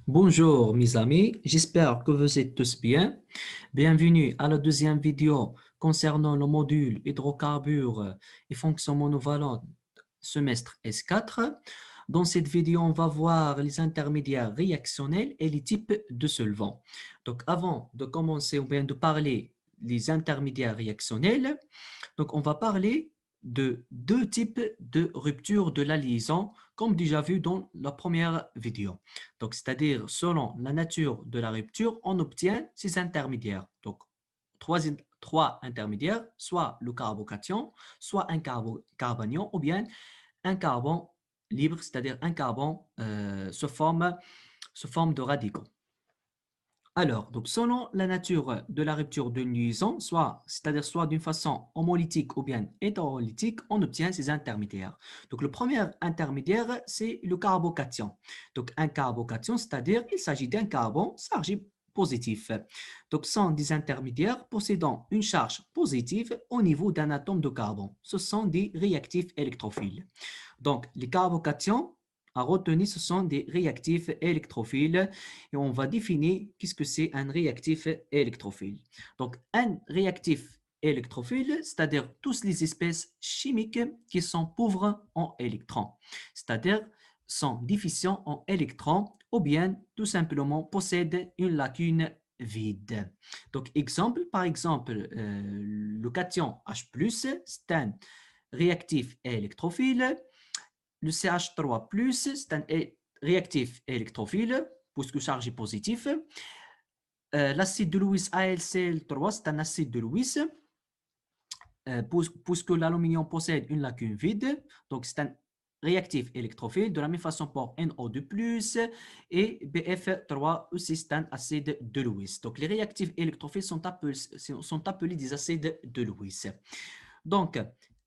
Bonjour mes amis, j'espère que vous êtes tous bien. Bienvenue à la deuxième vidéo concernant le module hydrocarbures et fonctions monovalentes semestre S4. Dans cette vidéo, on va voir les intermédiaires réactionnels et les types de solvants. Donc avant de commencer ou bien de parler des intermédiaires réactionnels, donc on va parler de deux types de rupture de la liaison, comme déjà vu dans la première vidéo. Donc, c'est-à-dire, selon la nature de la rupture, on obtient ces intermédiaires. Donc, trois intermédiaires, soit le carbocation, soit un carbanion, ou bien un carbone libre, c'est-à-dire un carbone sous forme de radicaux. Alors, donc selon la nature de la rupture d'une liaison, c'est-à-dire soit d'une façon homolytique ou bien hétérolytique, on obtient ces intermédiaires. Donc le premier intermédiaire, c'est le carbocation. Donc un carbocation, c'est-à-dire il s'agit d'un carbone chargé positif. Donc ce sont des intermédiaires possédant une charge positive au niveau d'un atome de carbone. Ce sont des réactifs électrophiles. Donc les carbocations à retenir, ce sont des réactifs électrophiles et on va définir qu'est-ce que c'est un réactif électrophile. Donc, un réactif électrophile, c'est-à-dire toutes les espèces chimiques qui sont pauvres en électrons, c'est-à-dire sont déficients en électrons ou bien tout simplement possèdent une lacune vide. Donc, par exemple, le cation H+, c'est un réactif électrophile. Le CH3+, c'est un réactif électrophile, puisque chargé positif. L'acide de Lewis AlCl3, c'est un acide de Lewis, puisque l'aluminium possède une lacune vide. Donc, c'est un réactif électrophile. De la même façon pour NO2+, et BF3 aussi, c'est un acide de Lewis. Donc, les réactifs électrophiles sont appelés des acides de Lewis. Donc,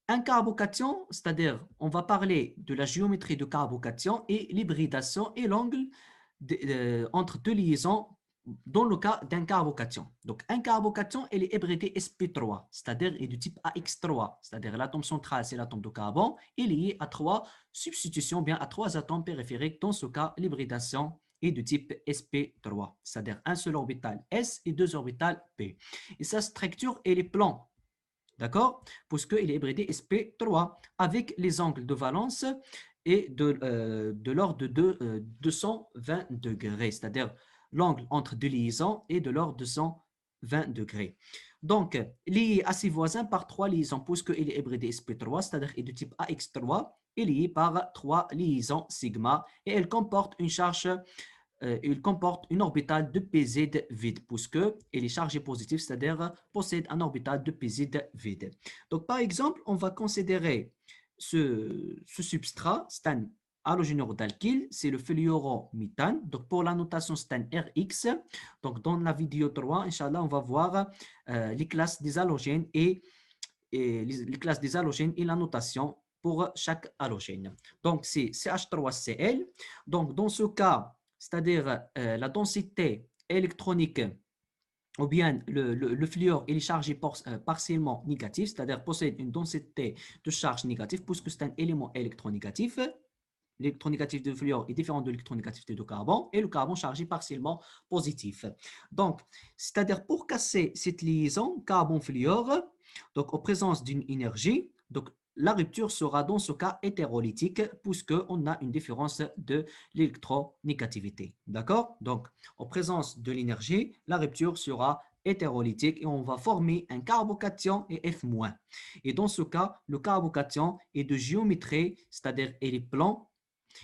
un carbocation, c'est-à-dire, on va parler de la géométrie de carbocation et l'hybridation et l'angle entre deux liaisons dans le cas d'un carbocation. Donc, un carbocation, il est hybridé sp3, c'est-à-dire il est du type AX3, c'est-à-dire l'atome central, c'est l'atome de carbone, est lié à trois substitutions, bien à trois atomes périphériques. Dans ce cas, l'hybridation est de type sp3, c'est-à-dire un seul orbital S et deux orbitales P. Et sa structure, elle est plan. D'accord? Puisqu'il est hybridé sp3 avec les angles de valence et de l'ordre de 220 degrés, c'est-à-dire l'angle entre deux liaisons est de l'ordre de 220 degrés. Donc, lié à ses voisins par trois liaisons, puisqu'il est hybridé sp3, c'est-à-dire est de type AX3, est lié par trois liaisons sigma et elle comporte une charge il comporte une orbitale de pz vide, puisqu'il est chargé positif, c'est-à-dire possède un orbital de pz vide. Donc, par exemple, on va considérer ce substrat, c'est un halogénure d'alkyle, c'est le fluorométhane. Donc, pour la notation, c'est un Rx. Donc, dans la vidéo 3, Inch'Allah, on va voir les classes des halogènes et les classes des halogènes et la notation pour chaque halogène. Donc, c'est CH3Cl. Donc, dans ce cas, c'est-à-dire la densité électronique ou bien le fluor il est chargé partiellement négatif, c'est-à-dire possède une densité de charge négative puisque c'est un élément électronégatif. L'électronégatif du fluor est différent de l'électronégativité du carbone et le carbone chargé partiellement positif. Donc, c'est-à-dire pour casser cette liaison carbone-fluor, donc en présence d'une énergie, donc la rupture sera dans ce cas hétérolytique puisqu'on a une différence de l'électronégativité. D'accord? Donc, en présence de l'énergie, la rupture sera hétérolytique et on va former un carbocation et F-. Et dans ce cas, le carbocation est de géométrie, c'est-à-dire il est plan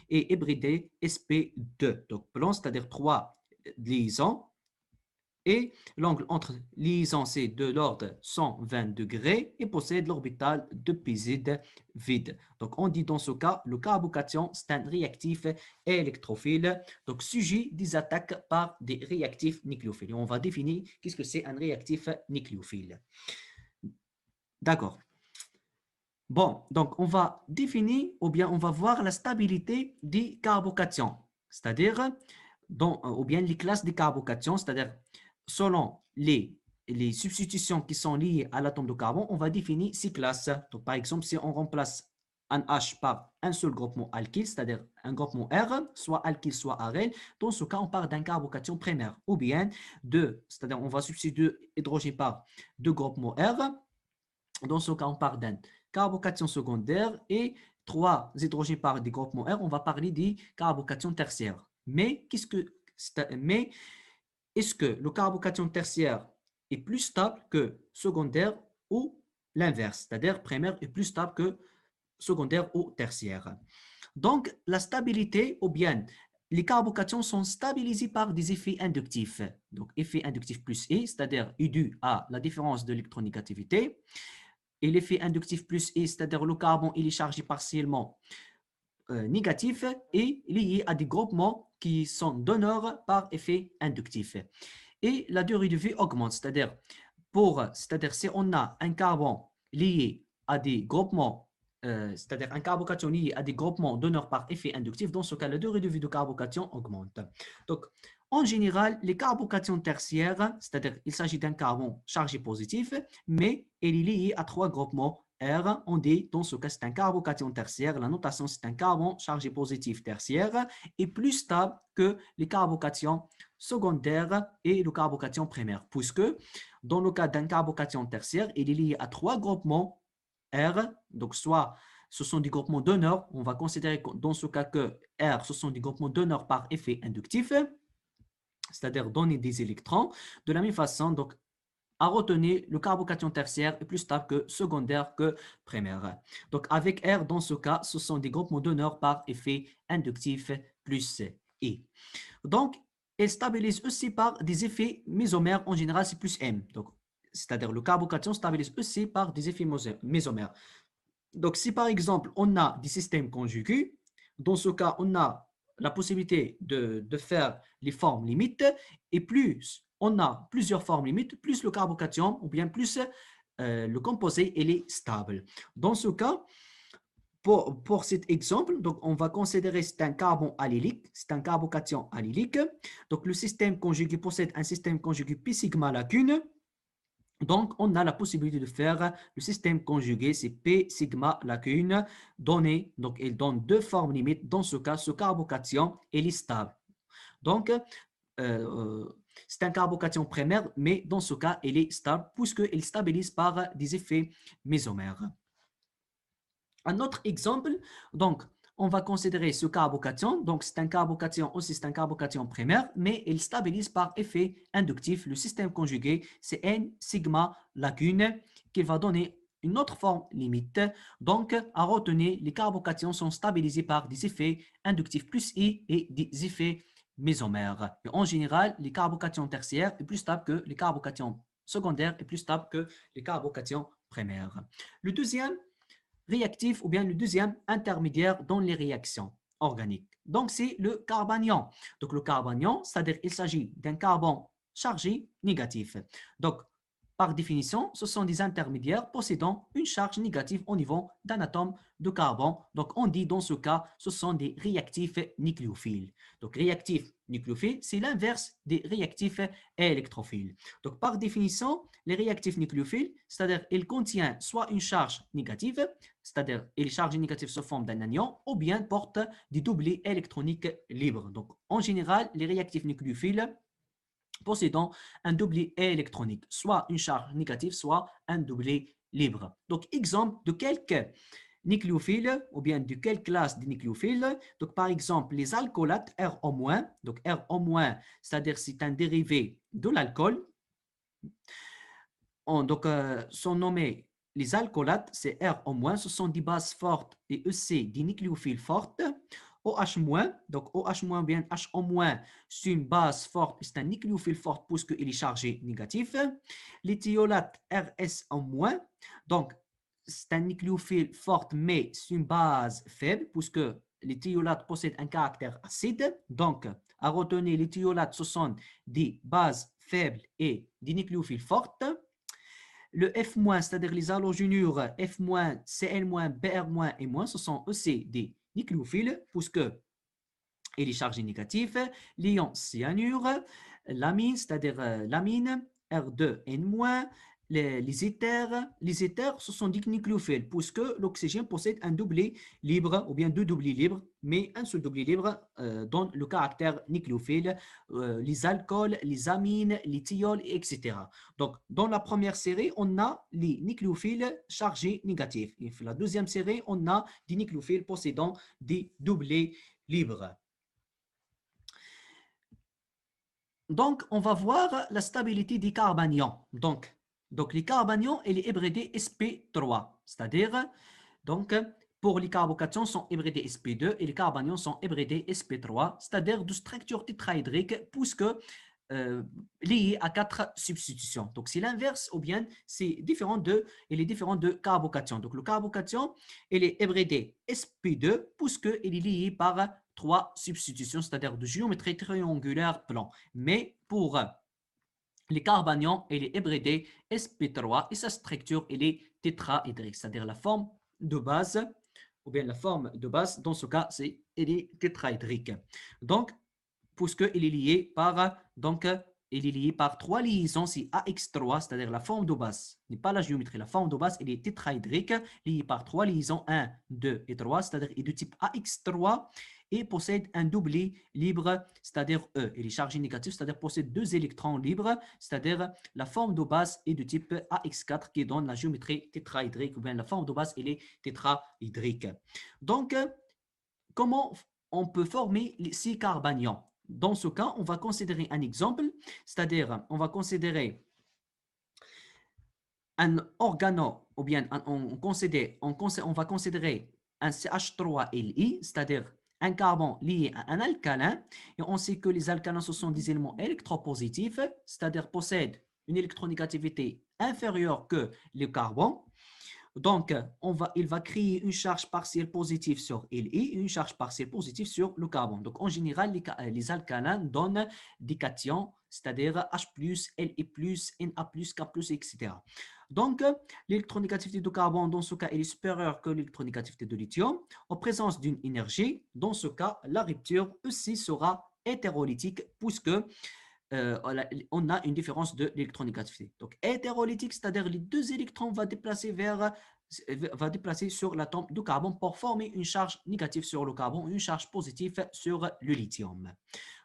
et hybridé sp2. Donc plan, c'est-à-dire trois liaisons. Et l'angle entre liaisons, c'est de l'ordre 120 degrés et possède l'orbital de pz vide. Donc, on dit dans ce cas, le carbocation, c'est un réactif électrophile, donc sujet des attaques par des réactifs nucléophiles. Et on va définir qu'est-ce que c'est un réactif nucléophile. D'accord. Bon, donc on va définir ou bien on va voir la stabilité des carbocations, c'est-à-dire ou bien les classes des carbocations, c'est-à-dire selon les substitutions qui sont liées à l'atome de carbone, on va définir ces classes. Donc, par exemple, si on remplace un H par un seul groupement alkyle, c'est-à-dire un groupement R, soit alkyle, soit aryl. Dans ce cas, on parle d'un carbocation primaire. Ou bien deux, c'est-à-dire on va substituer deux hydrogènes par deux groupements R. Dans ce cas, on parle d'un carbocation secondaire et trois hydrogènes par des groupements R. On va parler des carbocations tertiaires. Mais est-ce que le carbocation tertiaire est plus stable que secondaire ou l'inverse, c'est-à-dire primaire est plus stable que secondaire ou tertiaire? Donc, la stabilité ou bien les carbocations sont stabilisées par des effets inductifs. Donc, effet inductif plus E, c'est-à-dire est dû à la différence de l'électronégativité. Et l'effet inductif plus E, c'est-à-dire le carbone, il est chargé partiellement négatif et lié à des groupements qui sont donneurs par effet inductif. Et la durée de vie augmente, c'est-à-dire si on a un carbone lié à des groupements, c'est-à-dire un carbocation lié à des groupements donneurs par effet inductif, dans ce cas, la durée de vie de carbocation augmente. Donc, en général, les carbocations tertiaires, c'est-à-dire il s'agit d'un carbone chargé positif, mais il est lié à trois groupements R. On dit, dans ce cas, c'est un carbocation tertiaire. La notation, c'est un carbone chargé positif tertiaire et plus stable que les carbocations secondaires et le carbocation primaire, puisque dans le cas d'un carbocation tertiaire, il est lié à trois groupements R, donc soit ce sont des groupements donneurs, on va considérer dans ce cas que R, ce sont des groupements donneurs par effet inductif, c'est-à-dire donner des électrons. De la même façon, donc, à retenir, le carbocation tertiaire est plus stable que secondaire que primaire. Donc, avec R, dans ce cas, ce sont des groupements donneurs par effet inductif plus I. Donc, elle stabilise aussi par des effets mésomères. En général, c'est plus M. Donc, c'est-à-dire le carbocation stabilise aussi par des effets mésomères. Donc, si par exemple, on a des systèmes conjugués, dans ce cas, on a la possibilité de faire les formes limites, et plus on a plusieurs formes limites, plus le carbocation, ou bien plus le composé, il est stable. Dans ce cas, pour cet exemple, donc on va considérer c'est un carbone allylique, c'est un carbocation allylique. Donc, le système conjugué possède un système conjugué pi sigma lacune. Donc, on a la possibilité de faire le système conjugué, c'est P sigma lacune donné. Donc, il donne deux formes limites. Dans ce cas, ce carbocation est stable. Donc, c'est un carbocation primaire, mais dans ce cas, il est stable puisqu'il stabilise par des effets mésomères. Un autre exemple, donc, on va considérer ce carbocation. Donc, c'est un carbocation aussi, c'est un carbocation primaire, mais il stabilise par effet inductif. Le système conjugué, c'est N sigma lacune qui va donner une autre forme limite. Donc, à retenir, les carbocations sont stabilisées par des effets inductifs plus I et des effets mésomères. Mais en général, les carbocations tertiaires sont plus stables que les carbocations secondaires et plus stables que les carbocations primaires. Le deuxième réactif ou bien le deuxième intermédiaire dans les réactions organiques. Donc, c'est le carbanion. Donc, le carbanion, c'est-à-dire qu'il s'agit d'un carbone chargé négatif. Donc, par définition, ce sont des intermédiaires possédant une charge négative au niveau d'un atome de carbone. Donc, on dit dans ce cas, ce sont des réactifs nucléophiles. Donc, réactifs nucléophiles, c'est l'inverse des réactifs électrophiles. Donc, par définition, les réactifs nucléophiles, c'est-à-dire ils contiennent soit une charge négative, c'est-à-dire les charges négatives se forment d'un anion, ou bien portent des doublés électroniques libres. Donc, en général, les réactifs nucléophiles possédant un doublet électronique, soit une charge négative, soit un doublet libre. Donc, exemple de quelques nucléophiles ou bien de quelle classe de nucléophiles. Donc, par exemple, les alcoolates RO-, donc RO-, c'est-à-dire c'est un dérivé de l'alcool. Donc, sont nommés les alcoolates, c'est RO-, ce sont des bases fortes et EC, des nucléophiles fortes. OH-, donc OH- bien HO-, c'est une base forte, c'est un nucléophile fort puisqu'il est chargé négatif. Les thiolates RS-, donc c'est un nucléophile fort, mais c'est une base faible puisque les thiolates possèdent un caractère acide. Donc, à retenir, les thiolates, ce sont des bases faibles et des nucléophiles fortes. Le F-, c'est-à-dire les halogénures F-, Cl-, Br- et -, ce sont aussi des nucléophiles puisque il est chargé négatif. L'ion cyanure, l'amine, c'est-à-dire l'amine, R2N-, les éthers, ce sont des nucléophiles, puisque l'oxygène possède un doublet libre, ou bien deux doublets libres, mais un seul doublet libre donne le caractère nucléophile, les alcools, les amines, les thiols, etc. Donc, dans la première série, on a les nucléophiles chargés négatifs. Et la deuxième série, on a des nucléophiles possédant des doublets libres. Donc, on va voir la stabilité des carbanions. Donc les carbanions et les hybridés sp3, c'est-à-dire, donc, pour les carbocations sont hybridés sp2 et les carbanions sont hybridés sp3, c'est-à-dire de structure tétraédrique, puisque lié à 4 substitutions. Donc, c'est l'inverse ou bien c'est différent il est différent de carbocation. Donc, le carbocation, il est hybridé sp2 puisqu'il est lié par 3 substitutions, c'est-à-dire de géométrie triangulaire plan. Mais pour les carbanions, il est hybridé sp3 et sa structure, il est tétraédrique, c'est-à-dire la forme de base, ou bien la forme de base, dans ce cas, il est tétraédrique. Donc, puisqu'il est lié par, il est lié par 3 liaisons, c'est AX3, c'est-à-dire la forme de base, n'est pas la géométrie. La forme de base, elle est tétraédrique, liée par 3 liaisons, 1, 2 et 3, c'est-à-dire est de type AX3 et possède un doublet libre, c'est-à-dire E. Il est chargé négatif, c'est-à-dire possède 2 électrons libres, c'est-à-dire la forme de base est de type AX4 qui donne la géométrie tétraédrique, ou bien la forme de base, elle est tétraédrique. Donc, comment on peut former ces carbanions? Dans ce cas, on va considérer un exemple, c'est-à-dire on va considérer un organo, ou bien on va considérer un CH3Li, c'est-à-dire un carbone lié à un alcalin, et on sait que les alcalins, ce sont des éléments électropositifs, c'est-à-dire possèdent une électronégativité inférieure que le carbone. Donc, il va créer une charge partielle positive sur Li et une charge partielle positive sur le carbone. Donc, en général, les alcalins donnent des cations, c'est-à-dire H+, Li+, Na+, K+, etc. Donc, l'électronégativité du carbone, dans ce cas, elle est supérieure que l'électronégativité de lithium. En présence d'une énergie, dans ce cas, la rupture aussi sera hétérolytique puisque on a une différence de l'électronégativité. Donc, hétérolytique, c'est-à-dire les deux électrons vont déplacer sur l'atome de carbone pour former une charge négative sur le carbone, une charge positive sur le lithium.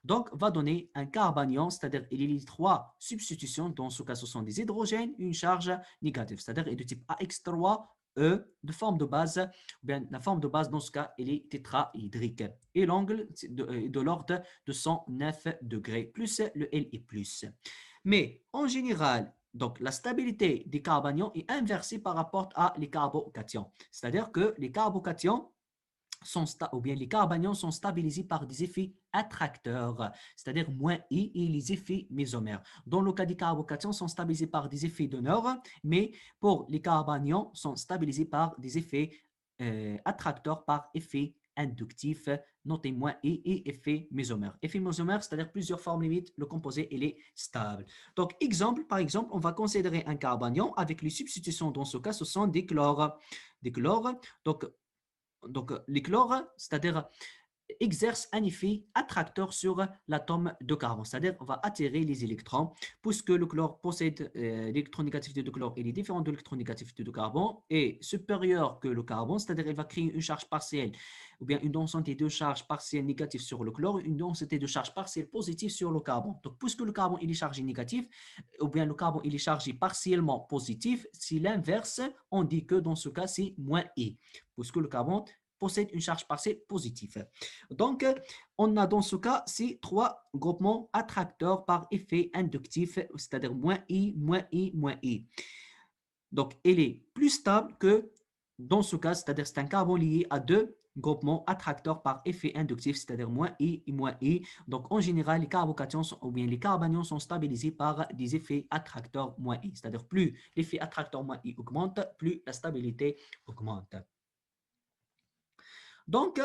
Donc, va donner un carbanion, c'est-à-dire il y a 3 substitutions, dans ce cas, ce sont des hydrogènes, une charge négative, c'est-à-dire de type AX3, E, de forme de base, ou bien la forme de base, dans ce cas, elle est tétraédrique. Et l'angle de l'ordre de 109 degrés, plus le Li+. Mais en général, donc la stabilité des carbanions est inversée par rapport à les carbocations. C'est-à-dire que les carbocations ou bien les carbanions sont stabilisés par des effets attracteurs, c'est-à-dire -I et les effets mésomères. Dans le cas des carbocations, sont stabilisés par des effets d'honneur, mais pour les carbanions, sont stabilisés par des effets attracteurs par effet inductif, notez -I et effet mésomère. Effet mésomère, c'est-à-dire plusieurs formes limites, le composé il est stable. Donc, par exemple, on va considérer un carbanion avec les substitutions, dans ce cas, ce sont des chlores. Des chlores, donc, les chlores, c'est-à-dire exerce un effet attracteur sur l'atome de carbone, c'est-à-dire on va attirer les électrons, puisque le chlore possède l'électronégativité de chlore, il est différent de l'électronégativité de carbone et supérieur que le carbone, c'est-à-dire il va créer une charge partielle ou bien une densité de charge partielle négative sur le chlore, une densité de charge partielle positive sur le carbone. Donc, puisque le carbone il est chargé négatif, ou bien le carbone il est chargé partiellement positif, c'est l'inverse, on dit que dans ce cas c'est -I, puisque le carbone possède une charge partielle positive. Donc, on a dans ce cas ces 3 groupements attracteurs par effet inductif, c'est-à-dire -I, -I, -I. Donc, il est plus stable que dans ce cas, c'est-à-dire c'est un carbone lié à 2 groupements attracteurs par effet inductif, c'est-à-dire -I et -I. Donc, en général, les carbocations ou bien les carbanions sont stabilisés par des effets attracteurs -I. C'est-à-dire plus l'effet attracteur -I augmente, plus la stabilité augmente. Donc,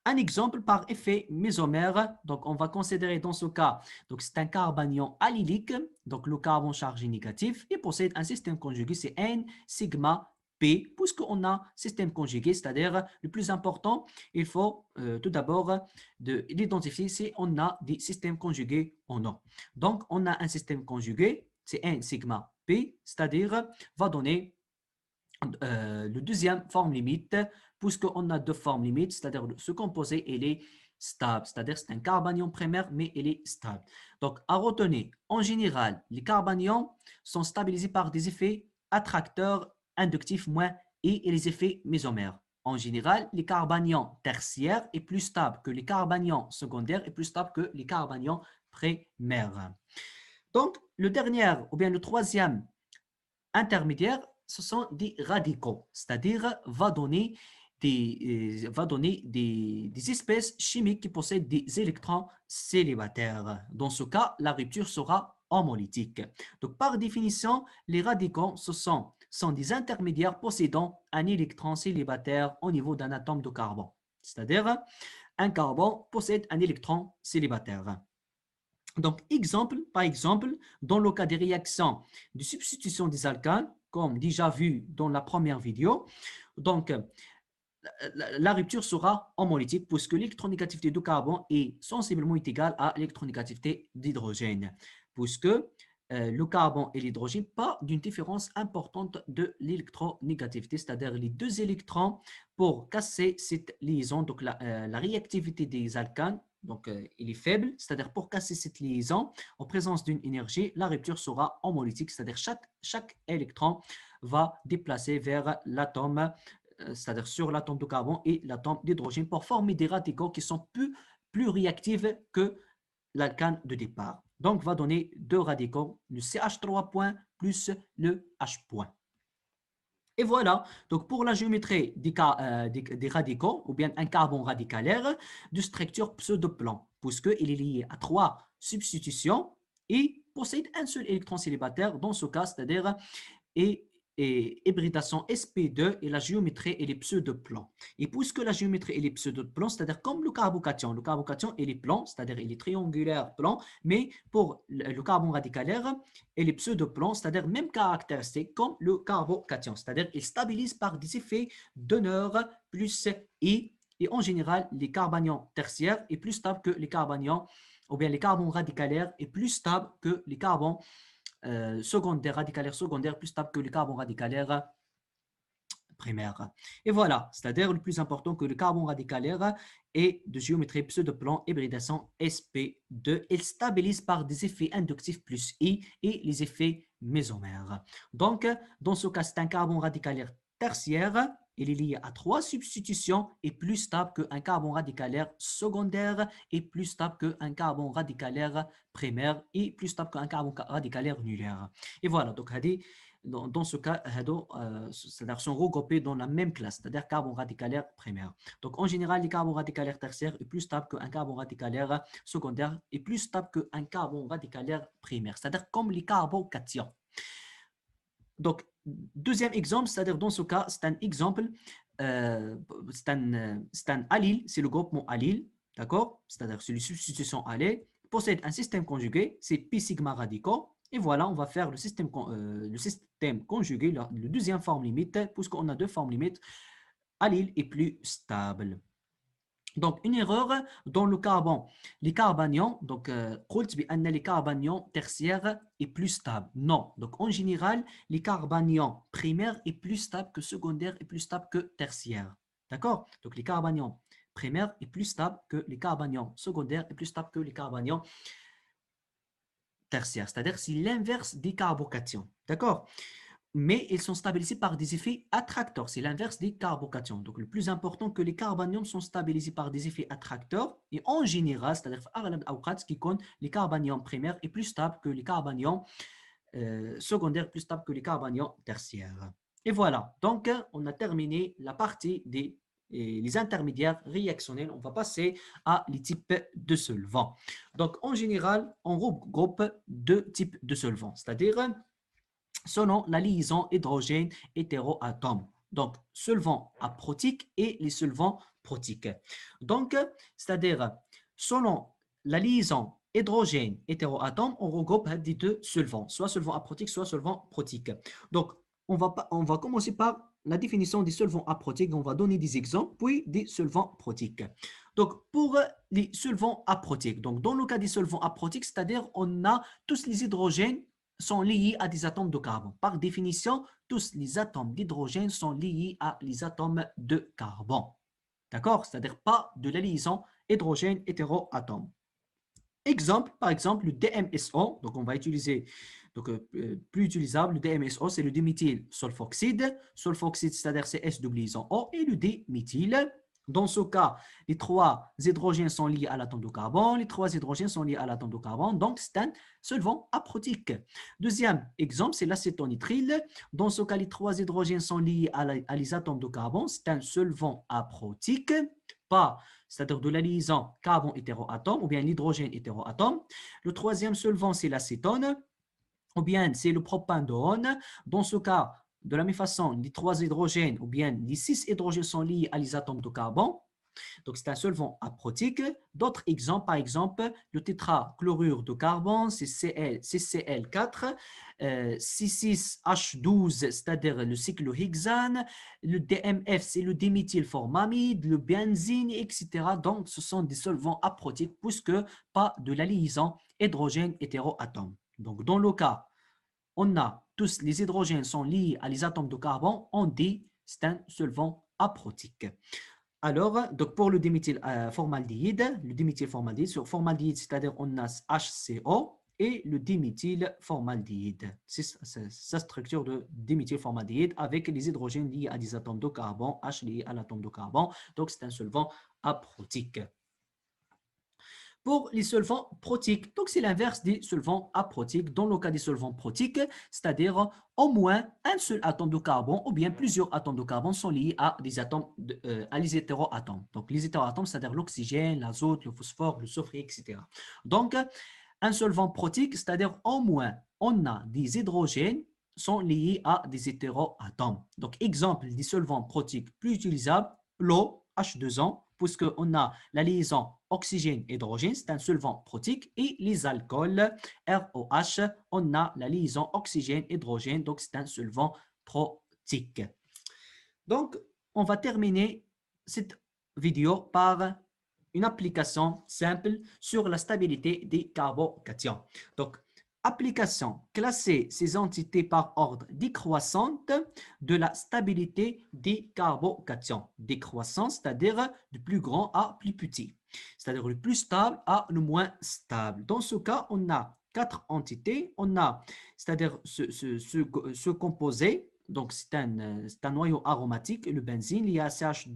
un exemple par effet mésomère. Donc, on va considérer dans ce cas, donc c'est un carbanion allylique, donc le carbone chargé négatif, et possède un système conjugué, c'est N sigma P, puisqu'on a système conjugué, c'est-à-dire le plus important, il faut tout d'abord l'identifier si on a des systèmes conjugués ou non. Donc, on a un système conjugué, c'est 1 sigma P, c'est-à-dire va donner le deuxième forme limite, puisqu'on a deux formes limites, c'est-à-dire ce composé, il est stable, c'est-à-dire c'est un carbanion primaire, mais il est stable. Donc, à retenir, en général, les carbanions sont stabilisés par des effets attracteurs inductifs moins et les effets mésomères. En général, les carbanions tertiaires est plus stable que les carbanions secondaires et plus stable que les carbanions primaires. Donc, le dernier ou bien le troisième intermédiaire, ce sont des radicaux, c'est-à-dire va donner des espèces chimiques qui possèdent des électrons célibataires. Dans ce cas, la rupture sera homolytique. Donc, par définition, les radicaux, sont des intermédiaires possédant un électron célibataire au niveau d'un atome de carbone. C'est-à-dire, un carbone possède un électron célibataire. Donc, par exemple, dans le cas des réactions de substitution des alcanes, comme déjà vu dans la première vidéo, donc la rupture sera homolytique puisque l'électronégativité du carbone est sensiblement égale à l'électronégativité d'hydrogène, puisque le carbone et l'hydrogène pas d'une différence importante de l'électronégativité, c'est-à-dire les deux électrons pour casser cette liaison, donc la réactivité des alcanes, donc il est faible, c'est-à-dire pour casser cette liaison en présence d'une énergie, la rupture sera homolytique, c'est-à-dire chaque électron va déplacer vers l'atome, c'est-à-dire sur l'atome de carbone et l'atome d'hydrogène pour former des radicaux qui sont plus réactifs que l'alcane de départ. Donc, va donner deux radicaux, le CH3 point plus le H point. Et voilà, donc pour la géométrie des radicaux, ou bien un carbone radicalaire de structure pseudo-plan, puisqu'il est lié à trois substitutions et possède un seul électron célibataire dans ce cas, c'est-à-dire et hybridation sp2 et la géométrie et les pseudo-plans. Et puisque la géométrie et les pseudo-plans, c'est-à-dire comme le carbocation il est plan, c'est-à-dire il est triangulaire plan, mais pour le carbone radicalaire, il est pseudo-plan, c'est-à-dire même caractéristique comme le carbocation, c'est-à-dire il stabilise par des effets d'honneur plus I, et en général, les carbanions tertiaires est plus stable que les carbanions, ou bien les carbones radicalaires est plus stable que les carbones secondaire, radicalaire secondaire plus stable que le carbone radicalaire primaire. Et voilà, c'est-à-dire le plus important que le carbone radicalaire est de géométrie pseudo-plan hybridation sp2. Il stabilise par des effets inductifs plus I et les effets mésomères. Donc, dans ce cas, c'est un carbone radicalaire tertiaire. Il est lié à trois substitutions et plus stable qu'un carbone radicalaire secondaire et plus stable qu'un carbone radicalaire primaire et plus stable qu'un carbone radicalaire annulaire. Et voilà, donc dans ce cas, c'est-à-dire sont regroupés dans la même classe, c'est-à-dire carbone radicalaire primaire. Donc en général, les carbones radicalaires tertiaires est plus stable qu'un carbone radicalaire secondaire et plus stable qu'un carbone radicalaire primaire, c'est-à-dire comme les carbocations. Donc, deuxième exemple, c'est-à-dire dans ce cas, c'est un exemple, c'est un allyle, c'est le groupement allyle, d'accord? C'est-à-dire c'est une substitution allyle, possède un système conjugué, c'est pi sigma radicaux, et voilà, on va faire le système conjugué, le deuxième forme limite, puisqu'on a deux formes limites, allyle est plus stable. Donc, une erreur dans le carbone. Les carbanions, donc, les carbanions tertiaires est plus stable. Non. Donc, en général, les carbanions primaires est plus stable que secondaire et plus stable que tertiaire. D'accord? Donc, les carbanions primaires est plus stable que les carbanions secondaires et plus stable que les carbanions tertiaires. C'est-à-dire, c'est l'inverse des carbocations. D'accord? Mais ils sont stabilisés par des effets attracteurs. C'est l'inverse des carbocations. Donc, le plus important que les carbanions sont stabilisés par des effets attracteurs. Et en général, c'est-à-dire les carbanions primaires est plus stable que les carbanions secondaires, plus stable que les carbanions tertiaires. Et voilà. Donc, on a terminé la partie des les intermédiaires réactionnels. On va passer à les types de solvants. Donc, en général, on regroupe deux types de solvants, c'est-à-dire selon la liaison hydrogène hétéroatome. Donc, solvants aprotiques et les solvants protiques. Donc, c'est-à-dire, selon la liaison hydrogène hétéroatome, on regroupe des deux solvants, soit solvant aprotique, soit solvant protique. Donc, on va commencer par la définition des solvants aprotiques. On va donner des exemples, puis des solvants protiques. Donc, pour les solvants aprotiques, donc dans le cas des solvants aprotiques, c'est-à-dire on a tous les hydrogènes sont liés à des atomes de carbone. Par définition, tous les atomes d'hydrogène sont liés à les atomes de carbone. D'accord? C'est-à-dire pas de la liaison hydrogène hétéroatome. Exemple, par exemple, le DMSO, donc on va utiliser, donc plus utilisable, le DMSO, c'est le diméthyl sulfoxyde. Sulfoxyde, c'est-à-dire c'est S double liaison O, et le diméthyle. Dans ce cas, les trois hydrogènes sont liés à l'atome de carbone, les trois hydrogènes sont liés à l'atome de carbone, donc c'est un solvant aprotique. Deuxième exemple, c'est l'acétonitrile. Dans ce cas, les trois hydrogènes sont liés à les atomes de carbone, c'est un solvant aprotique, pas c'est-à-dire de la liaison carbone-hétéroatome, ou bien l'hydrogène hétéroatome. Le troisième solvant, c'est l'acétone, ou bien c'est le propandone. Dans ce cas, de la même façon, les trois hydrogènes, ou bien les six hydrogènes sont liés à les atomes de carbone. Donc, c'est un solvant aprotique. D'autres exemples, par exemple, le tétrachlorure de carbone, c'est CCl4, C6H12, c'est-à-dire le cyclohexane, le DMF, c'est le diméthylformamide, le benzène, etc. Donc, ce sont des solvants aprotiques puisque pas de la liaison hydrogène-hétéroatome. Donc, dans le cas, on a tous les hydrogènes sont liés à les atomes de carbone, on dit c'est un solvant aprotique. Alors, donc pour le diméthylformaldéhyde, sur formaldéhyde, c'est-à-dire on a HCO et le diméthylformaldéhyde. C'est sa structure de diméthylformaldéhyde avec les hydrogènes liés à des atomes de carbone, H lié à l'atome de carbone. Donc, c'est un solvant aprotique. Pour les solvants protiques, donc c'est l'inverse des solvants aprotiques. Dans le cas des solvants protiques, c'est-à-dire au moins un seul atome de carbone ou bien plusieurs atomes de carbone sont liés à des atomes, à les hétéroatomes. Donc les hétéroatomes, c'est-à-dire l'oxygène, l'azote, le phosphore, le soufre, etc. Donc un solvant protique, c'est-à-dire au moins on a des hydrogènes sont liés à des hétéroatomes. Donc exemple des solvants protiques plus utilisables, l'eau, H2O, puisqu'on a la liaison oxygène-hydrogène, c'est un solvant protique, et les alcools, ROH, on a la liaison oxygène-hydrogène, donc c'est un solvant protique. Donc, on va terminer cette vidéo par une application simple sur la stabilité des carbocations. Donc, application, classer ces entités par ordre décroissante de la stabilité des carbocations. Décroissant, c'est-à-dire du plus grand à plus petit. C'est-à-dire le plus stable à le moins stable. Dans ce cas, on a quatre entités. On a, c'est-à-dire ce composé, donc c'est un noyau aromatique, le benzène, il y a CH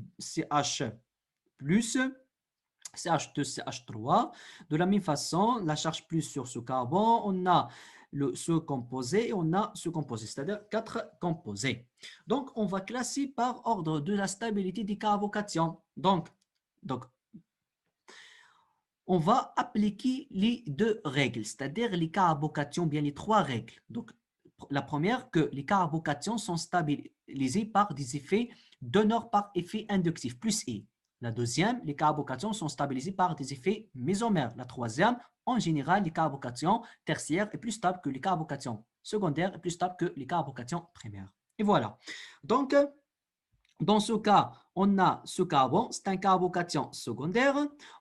plus, CH2, CH3. De la même façon, la charge plus sur ce carbone, on a ce composé et on a ce composé, c'est-à-dire quatre composés. Donc, on va classer par ordre de la stabilité des carbocations. Donc on va appliquer les deux règles, c'est-à-dire les carbocations, bien les trois règles. Donc, la première, que les carbocations sont stabilisées par des effets donneurs par effet inductif, plus E. La deuxième, les carbocations sont stabilisées par des effets mésomères. La troisième, en général, les carbocations tertiaires sont plus stables que les carbocations secondaires et plus stables que les carbocations primaires. Et voilà. Donc, dans ce cas, on a ce carbone, c'est un carbocation secondaire.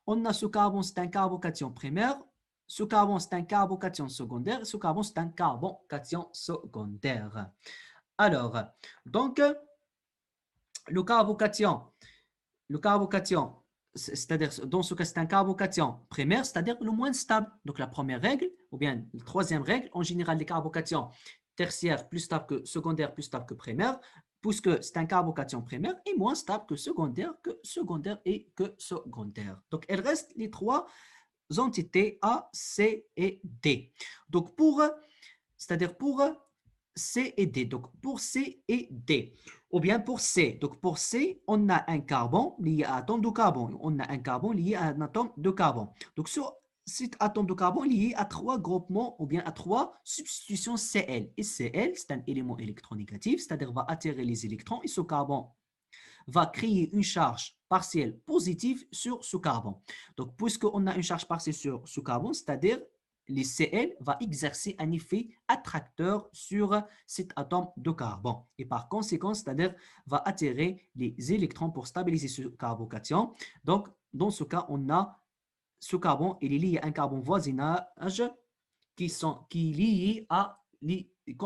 On a ce carbone, c'est un carbocation primaire. Ce carbone, c'est un carbocation secondaire. Ce carbone, c'est un carbocation secondaire. Alors, donc, le carbocation, c'est-à-dire dans ce cas, c'est un carbocation primaire, c'est-à-dire le moins stable. Donc, la première règle, ou bien la troisième règle, en général, les carbocations tertiaires plus stables que secondaires, plus stables que primaires, puisque c'est un carbocation primaire et moins stable que secondaire et que secondaire. Donc, il reste les trois entités A, C et D. Donc, c'est-à-dire pour C et D. Donc, pour C et D. Ou bien pour C. Donc, pour C, on a un carbone lié à un atome de carbone. On a un carbone lié à un atome de carbone. Donc, sur cet atome de carbone lié à trois groupements ou bien à trois substitutions Cl. Et Cl, c'est un élément électronégatif, c'est-à-dire va attirer les électrons et ce carbone va créer une charge partielle positive sur ce carbone. Donc, puisqu'on a une charge partielle sur ce carbone, c'est-à-dire les Cl va exercer un effet attracteur sur cet atome de carbone. Et par conséquent, c'est-à-dire va attirer les électrons pour stabiliser ce carbocation. Donc, dans ce cas, on a ce carbone, il est lié à un carbone voisinage qui est lié à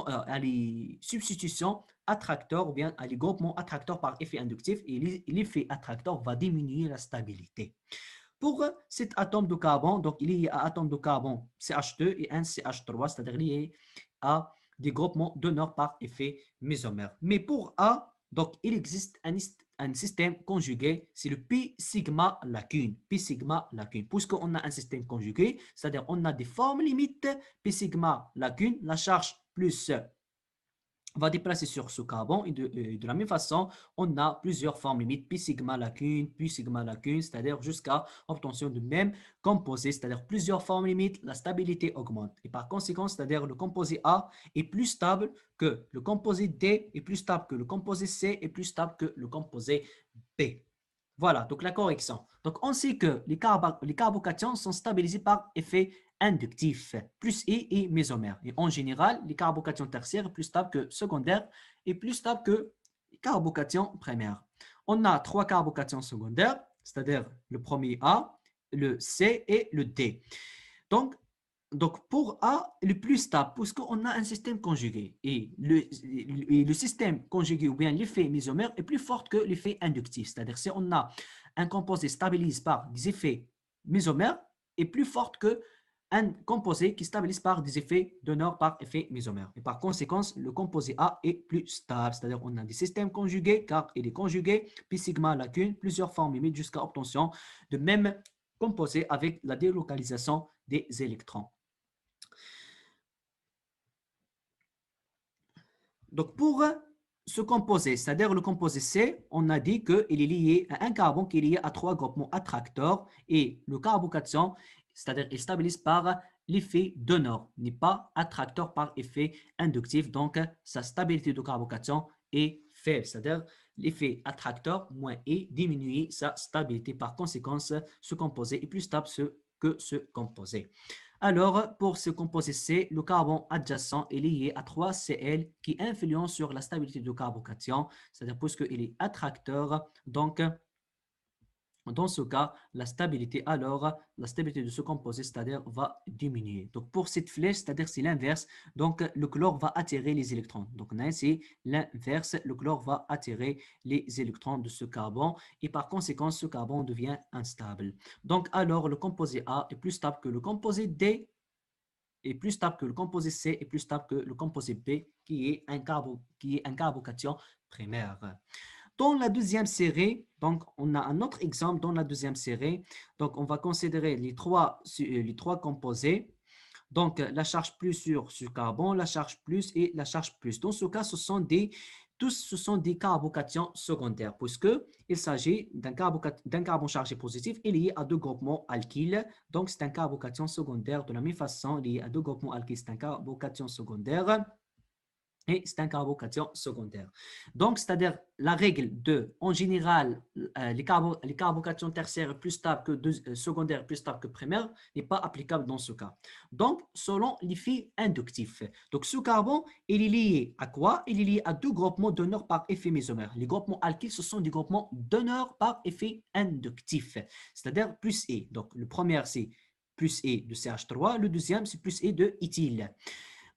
à les substitutions attracteurs ou bien à les groupements attracteurs par effet inductif et l'effet attracteur va diminuer la stabilité. Pour cet atome de carbone, donc il y a un atome de carbone CH2 et un CH3, c'est-à-dire lié à des groupements donneurs par effet mésomère. Mais pour A, donc il existe un système conjugué, c'est le pi sigma lacune. Pi sigma lacune. Puisqu'on a un système conjugué, c'est-à-dire on a des formes limites, pi sigma lacune, la charge plus va déplacer sur ce carbone et de la même façon, on a plusieurs formes limites, pi sigma lacune, c'est-à-dire jusqu'à obtention du même composé, c'est-à-dire plusieurs formes limites, la stabilité augmente. Et par conséquent, c'est-à-dire le composé A est plus stable que le composé D, est plus stable que le composé C, est plus stable que le composé B. Voilà, donc la correction. Donc on sait que les carbocations sont stabilisés par effet inductif, plus I et mésomère. Et en général, les carbocations tertiaires sont plus stables que secondaires et plus stables que les carbocations primaires. On a trois carbocations secondaires, c'est-à-dire le premier A, le C et le D. Donc, pour A, le plus stable, puisqu'on a un système conjugué. Et le système conjugué ou bien l'effet mésomère est plus fort que l'effet inductif. C'est-à-dire si on a un composé stabilisé par des effets mésomères, est plus fort que un composé qui stabilise par des effets donneurs par effet mésomère. Et par conséquent, le composé A est plus stable. C'est-à-dire on a des systèmes conjugués, car il est conjugué, pi sigma lacune, plusieurs formes limites jusqu'à obtention de même composé avec la délocalisation des électrons. Donc, pour ce composé, c'est-à-dire le composé C, on a dit qu'il est lié à un carbone qui est lié à trois groupements attracteurs et le carbocation, c'est-à-dire il stabilise par l'effet donneur, n'est pas attracteur par effet inductif. Donc, sa stabilité de carbocation est faible, c'est-à-dire l'effet attracteur moins E diminue sa stabilité. Par conséquent, ce composé est plus stable que ce composé. Alors, pour ce composé C, le carbone adjacent est lié à 3 Cl qui influencent sur la stabilité du carbocation, c'est-à-dire puisqu'il est attracteur, donc dans ce cas, la stabilité de ce composé, c'est-à-dire va diminuer. Donc pour cette flèche, c'est-à-dire c'est l'inverse, donc le chlore va attirer les électrons. Donc on a ici l'inverse, le chlore va attirer les électrons de ce carbone et par conséquent, ce carbone devient instable. Donc alors le composé A est plus stable que le composé D, est plus stable que le composé C, est plus stable que le composé B qui est un carbocation primaire. Dans la deuxième série, donc on a un autre exemple dans la deuxième série. Donc on va considérer les trois composés. Donc la charge plus sur carbone, la charge plus et la charge plus. Dans ce cas, tous ce sont des carbocations secondaires puisqu'il s'agit d'un carbone chargé positif et lié à deux groupements alkyles. Donc c'est un carbocation secondaire. De la même façon, lié à deux groupements alkyles, c'est un carbocation secondaire. Et c'est un carbocation secondaire. Donc, c'est-à-dire la règle de, en général, les carbocations tertiaires plus stables que secondaires plus stables que primaires n'est pas applicable dans ce cas. Donc, selon l'effet inductif. Donc, ce carbone, il est lié à quoi? Il est lié à deux groupements donneurs par effet mésomère. Les groupements alkyles, ce sont des groupements donneurs par effet inductif, c'est-à-dire plus E. Donc, le premier, c'est plus E de CH3, le deuxième, c'est plus E de éthyle.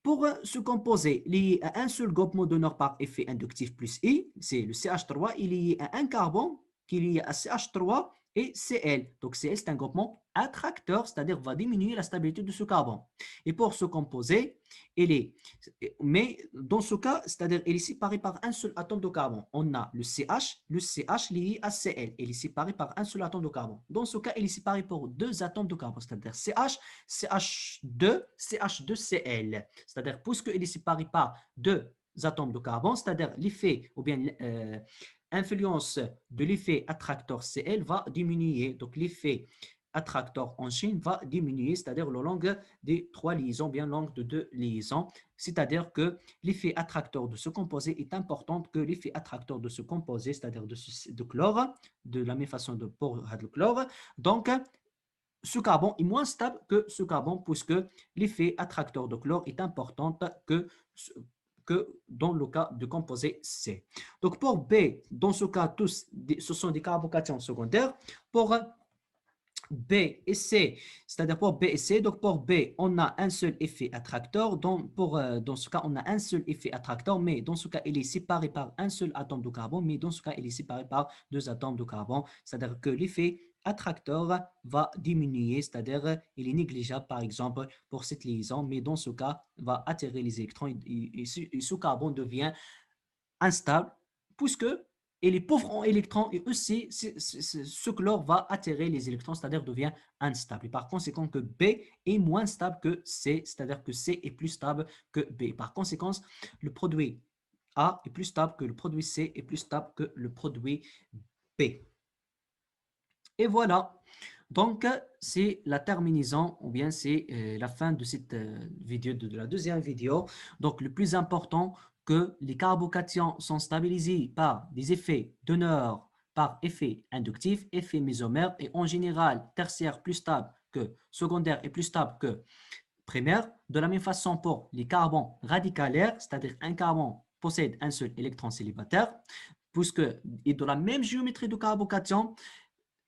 Pour ce composé lié à un seul groupement donneur par effet inductif plus I, c'est le CH3, il est lié à un carbone qui est lié à CH3 et Cl. Donc Cl, c'est un groupement attracteur, c'est-à-dire va diminuer la stabilité de ce carbone. Et pour ce composé, mais dans ce cas, c'est-à-dire il est séparé par un seul atome de carbone. On a le CH lié à Cl, il est séparé par un seul atome de carbone. Dans ce cas, il est séparé par deux atomes de carbone, c'est-à-dire CH2, CH2Cl. C'est-à-dire puisqu'il est séparé par deux atomes de carbone, c'est-à-dire l'effet ou bien influence de l'effet attracteur Cl va diminuer. Donc l'effet attracteur en Chine va diminuer, c'est-à-dire le long des trois liaisons, bien longue de deux liaisons. C'est-à-dire que l'effet attracteur de ce composé est important que l'effet attracteur de ce composé, c'est-à-dire de chlore, de la même façon pour le chlore. Donc, ce carbone est moins stable que ce carbone puisque l'effet attracteur de chlore est important que dans le cas du composé C. Donc pour B, dans ce cas, ce sont des carbocations secondaires. Pour B et C, c'est-à-dire pour B et C. Donc pour B, on a un seul effet attracteur. Dans ce cas, on a un seul effet attracteur, mais dans ce cas, il est séparé par un seul atome de carbone, mais dans ce cas, il est séparé par deux atomes de carbone. C'est-à-dire que l'effet attracteur va diminuer, c'est-à-dire il est négligeable, par exemple, pour cette liaison, mais dans ce cas, va attirer les électrons et ce carbone devient instable, puisque il est pauvre en électrons et aussi ce chlore va attirer les électrons, c'est-à-dire devient instable. Et par conséquent, que B est moins stable que C, c'est-à-dire que C est plus stable que B. Par conséquent, le produit A est plus stable que le produit C est plus stable que le produit B. Et voilà. Donc, c'est la terminaison ou bien c'est la fin de cette vidéo, de la deuxième vidéo. Donc, le plus important, que les carbocations sont stabilisés par des effets donneurs, par effet inductif, effet mésomère et en général tertiaire plus stable que secondaire et plus stable que primaire. De la même façon pour les carbons radicalaires, c'est-à-dire un carbone possède un seul électron célibataire, puisque et de la même géométrie de carbocation,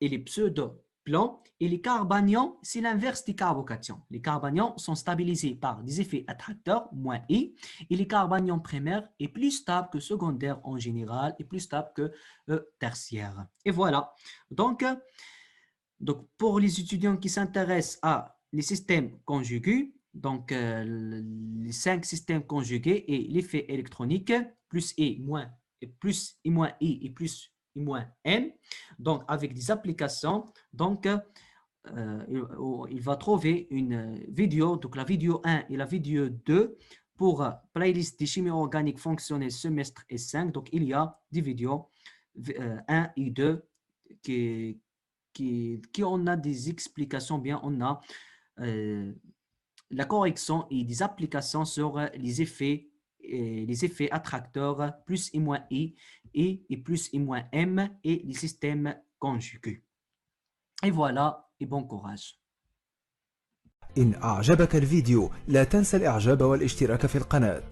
et les pseudo-plans. Et les carbanions, c'est l'inverse des carbocations. Les carbanions sont stabilisés par des effets attracteurs, moins I, et les carbanions primaires est plus stable que secondaire en général, et plus stable que tertiaire. Et voilà. Donc, pour les étudiants qui s'intéressent à les systèmes conjugués, donc les 5 systèmes conjugués et l'effet électronique, plus I, moins, et plus I moins I et plus I moins M, donc avec des applications, donc il va trouver une vidéo, donc la vidéo 1 et la vidéo 2 pour playlist des chimies organiques fonctionnelles semestre et 5. Donc il y a des vidéos 1 et 2 qui, qui on a des explications, bien on a la correction et des applications sur les effets attracteurs plus et moins I et plus et moins M et les systèmes conjugués. Et voilà, et bon courage. إن أعجبك الفيديو لا تنسى الإعجاب والاشتراك في القناة.